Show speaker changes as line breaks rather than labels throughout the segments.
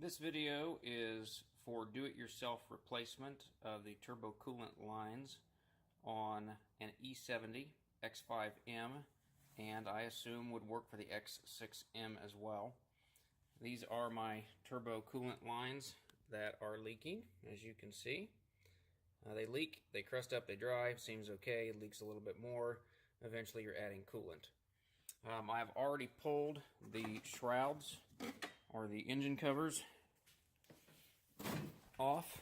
This video is for do-it-yourself replacement of the turbo coolant lines on an E70 X5M, and I assume would work for the X6M as well. These are my turbo coolant lines that are leaking, as you can see. They leak, they crust up, they dry, seems okay, it leaks a little bit more. Eventually you're adding coolant. I've already pulled the shrouds or the engine covers off.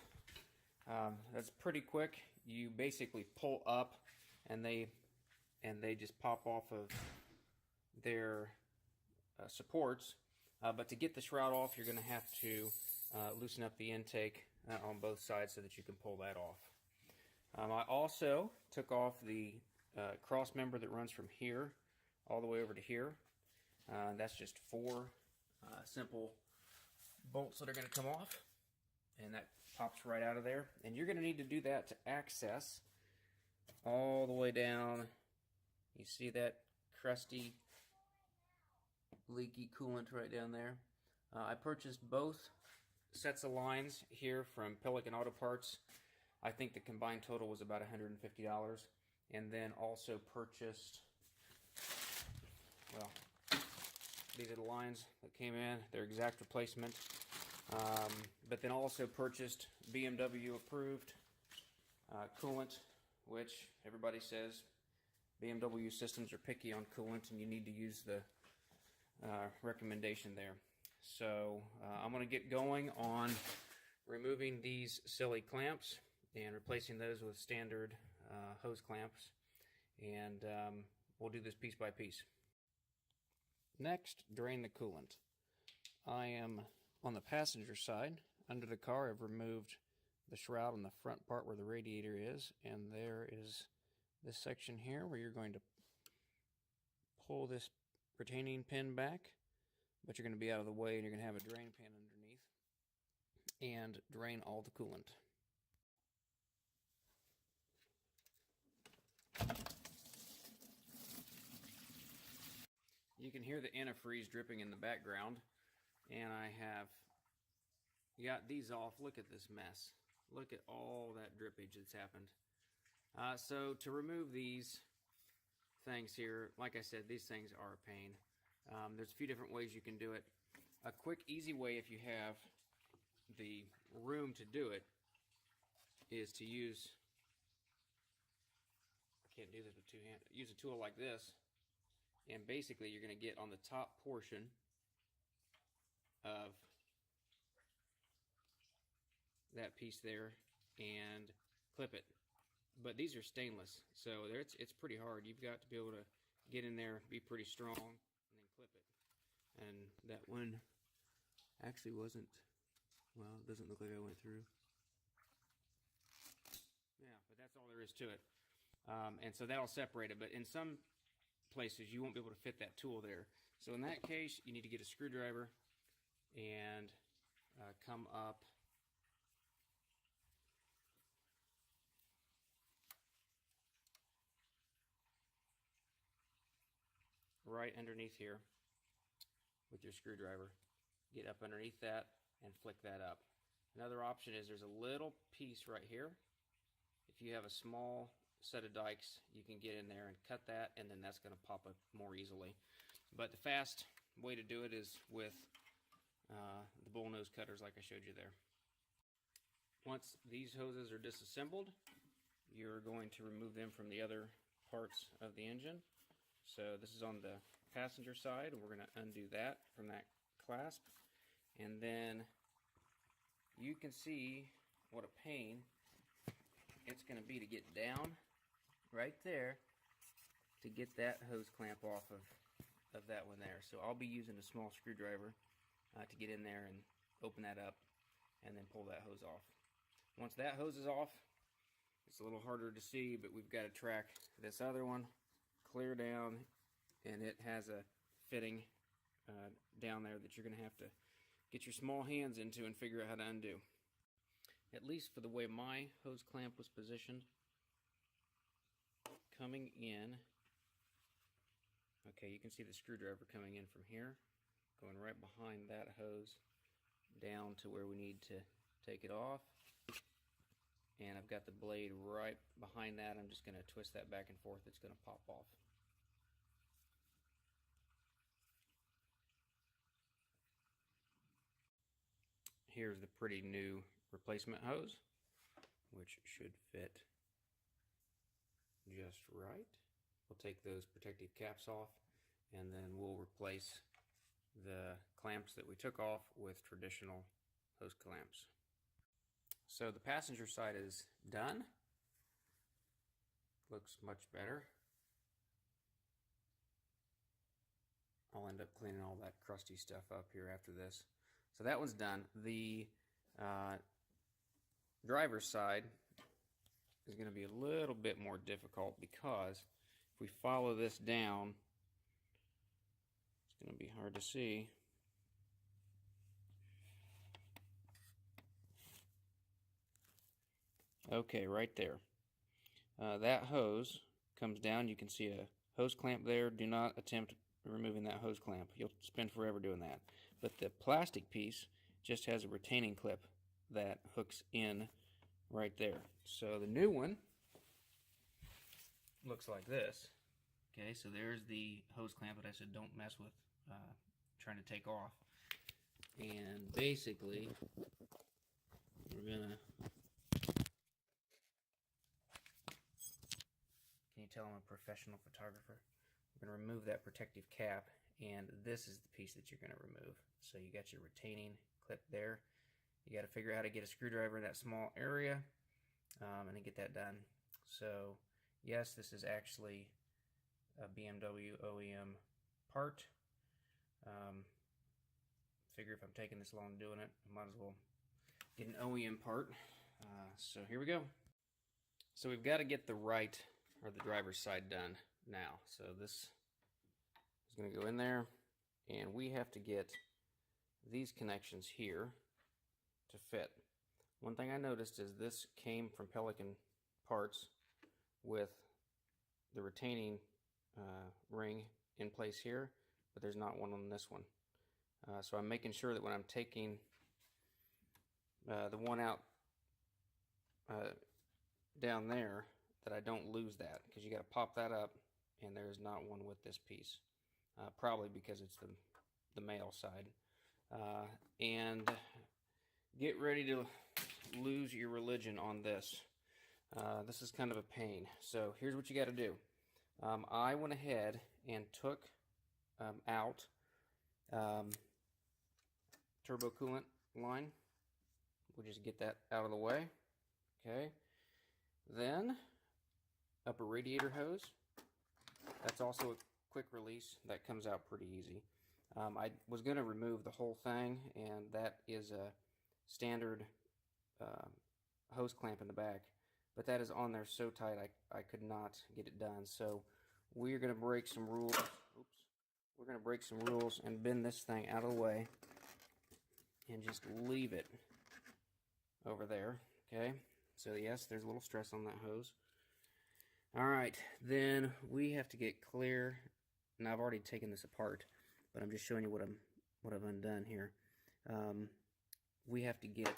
That's pretty quick. You basically pull up and they just pop off of their supports. But to get the shroud off, you're going to have to loosen up the intake on both sides so that you can pull that off. I also took off the cross member that runs from here all the way over to here. That's just four simple bolts that are going to come off, and that pops right out of there. And you're going to need to do that to access all the way down. You see that crusty, leaky coolant right down there. I purchased both sets of lines here from Pelican Auto Parts. I think the combined total was about $150. And then also purchased, well, these are the lines that came in, they're exact replacement. But then also purchased BMW approved coolant, which everybody says BMW systems are picky on coolant and you need to use the recommendation there. So I'm going to get going on removing these silly clamps and replacing those with standard hose clamps, and we'll do this piece by piece. Next, drain the coolant. I am on the passenger side. Under the car, I've removed the shroud on the front part where the radiator is, and there is this section here where you're going to pull this retaining pin back, but you're going to be out of the way and you're going to have a drain pan underneath and drain all the coolant. You can hear the antifreeze dripping in the background, and I have got these off. Look at this mess. Look at all that drippage that's happened. So to remove these things here, like I said, these things are a pain. There's a few different ways you can do it. A quick, easy way, if you have the room to do it, is to use, I can't do this with two hands, use a tool like this. And basically you're going to get on the top portion of that piece there and clip it. But these are stainless, so it's pretty hard. You've got to be able to get in there, be pretty strong, and then clip it. And that one actually wasn't, well, it doesn't look like I went through. Yeah, but that's all there is to it. And so that'll separate it. But in some places you won't be able to fit that tool there. So in that case, you need to get a screwdriver and come up right underneath here with your screwdriver. Get up underneath that and flick that up. Another option is there's a little piece right here. If you have a small set of dikes, you can get in there and cut that, and then that's going to pop up more easily. But the fast way to do it is with the bullnose cutters like I showed you there. Once these hoses are disassembled, you're going to remove them from the other parts of the engine. So this is on the passenger side, and we're going to undo that from that clasp. And then you can see what a pain it's going to be to get down right there to get that hose clamp off of that one there. So I'll be using a small screwdriver to get in there and open that up and then pull that hose off. Once that hose is off, it's a little harder to see, but we've got to track this other one clear down, and it has a fitting down there that you're going to have to get your small hands into and figure out how to undo. At least for the way my hose clamp was positioned, coming in, okay, you can see the screwdriver coming in from here, going right behind that hose, down to where we need to take it off. And I've got the blade right behind that. I'm just going to twist that back and forth. It's going to pop off. Here's the pretty new replacement hose, which should fit just right. We'll take those protective caps off, and then we'll replace the clamps that we took off with traditional hose clamps. So the passenger side is done. Looks much better. I'll end up cleaning all that crusty stuff up here after this. So that one's done. The driver's side is going to be a little bit more difficult because if we follow this down, it's going to be hard to see. Okay, right there. That hose comes down. You can see a hose clamp there. Do not attempt removing that hose clamp. You'll spend forever doing that. But the plastic piece just has a retaining clip that hooks in right there. So the new one looks like this. Okay, so there's the hose clamp that I said don't mess with trying to take off. And basically, we're gonna... Can you tell I'm a professional photographer? We're going to remove that protective cap, and this is the piece that you're going to remove. So you got your retaining clip there. You got to figure out how to get a screwdriver in that small area and then get that done. So yes, this is actually a BMW OEM part. Figure if I'm taking this long doing it, I might as well get an OEM part. So here we go. So we've got to get the right, or the driver's side, done now. So this is going to go in there, and we have to get these connections here to fit. One thing I noticed is this came from Pelican parts with the retaining ring in place here, but there's not one on this one. So I'm making sure that when I'm taking the one out down there, that I don't lose that, because you got to pop that up, and there's not one with this piece. Probably because it's the male side. And get ready to lose your religion on this. This is kind of a pain. So here's what you got to do. I went ahead and took out turbo coolant line. We'll just get that out of the way. Okay. Then upper radiator hose. That's also a quick release. That comes out pretty easy. I was going to remove the whole thing, and that is a standard hose clamp in the back, but that is on there so tight I could not get it done. So we're going to break some rules. Oops. We're going to break some rules and bend this thing out of the way and just leave it over there. Okay, so yes, there's a little stress on that hose. Alright, then we have to get clear. Now I've already taken this apart, but I'm just showing you what I've undone here. We have to get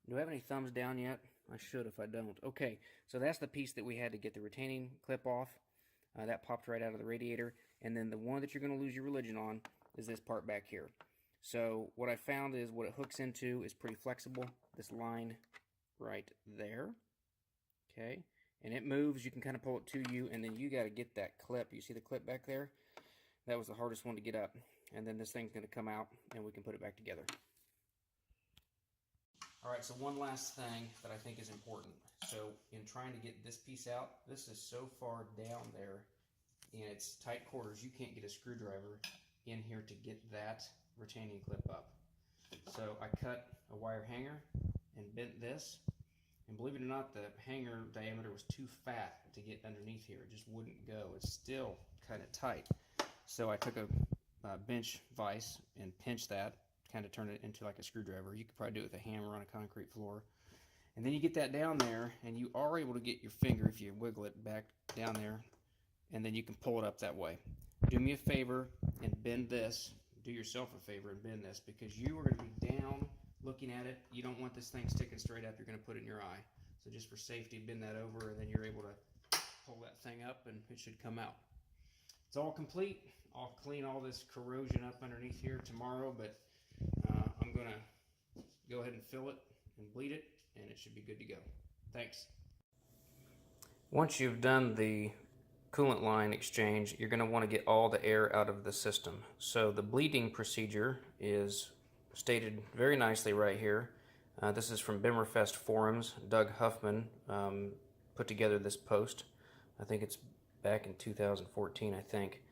Do I have any thumbs down yet? I should if I don't. Okay, so that's the piece that we had to get the retaining clip off. That popped right out of the radiator. And then the one that you're going to lose your religion on is this part back here. So what I found is what it hooks into is pretty flexible. This line right there. Okay, and it moves. You can kind of pull it to you, and then you got to get that clip. You see the clip back there? That was the hardest one to get up. And then this thing's going to come out, and we can put it back together. Alright, so one last thing that I think is important. So in trying to get this piece out, this is so far down there, and it's tight quarters. You can't get a screwdriver in here to get that retaining clip up. So I cut a wire hanger and bent this, and believe it or not, the hanger diameter was too fat to get underneath here. It just wouldn't go. It's still kind of tight. So I took a bench vise and pinched that, kind of turned it into like a screwdriver. You could probably do it with a hammer on a concrete floor. And then you get that down there, and you are able to get your finger, if you wiggle it back down there, and then you can pull it up that way. Do me a favor and bend this. Do yourself a favor and bend this, because you are going to be down looking at it. You don't want this thing sticking straight up. You're going to put it in your eye. So just for safety, bend that over, and then you're able to pull that thing up, and it should come out. It's all complete. I'll clean all this corrosion up underneath here tomorrow, but I'm going to go ahead and fill it and bleed it, and it should be good to go. Thanks. Once you've done the coolant line exchange, you're going to want to get all the air out of the system. So the bleeding procedure is stated very nicely right here. This is from Bimmerfest forums. Doug Huffman put together this post. I think it's back in 2014, I think.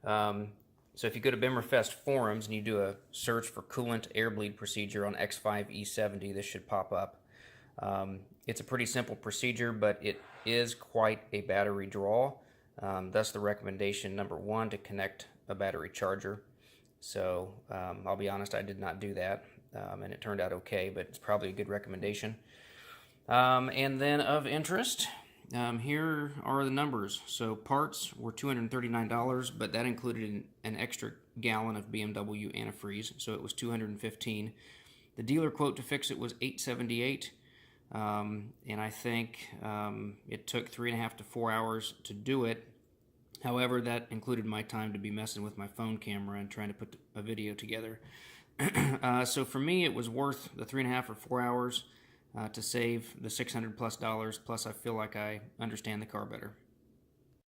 So if you go to Bimmerfest forums and you do a search for coolant air bleed procedure on X5 E70, this should pop up. It's a pretty simple procedure, but it is quite a battery draw. Thus the recommendation number 1 to connect a battery charger. So I'll be honest, I did not do that, and it turned out okay, but it's probably a good recommendation. And then of interest, here are the numbers. So parts were $239, but that included an extra gallon of BMW antifreeze, so it was $215. The dealer quote to fix it was $878, and I think it took 3.5 to 4 hours to do it. However, that included my time to be messing with my phone camera and trying to put a video together. So for me, it was worth the 3.5 or 4 hours to save the $600+ plus I feel like I understand the car better.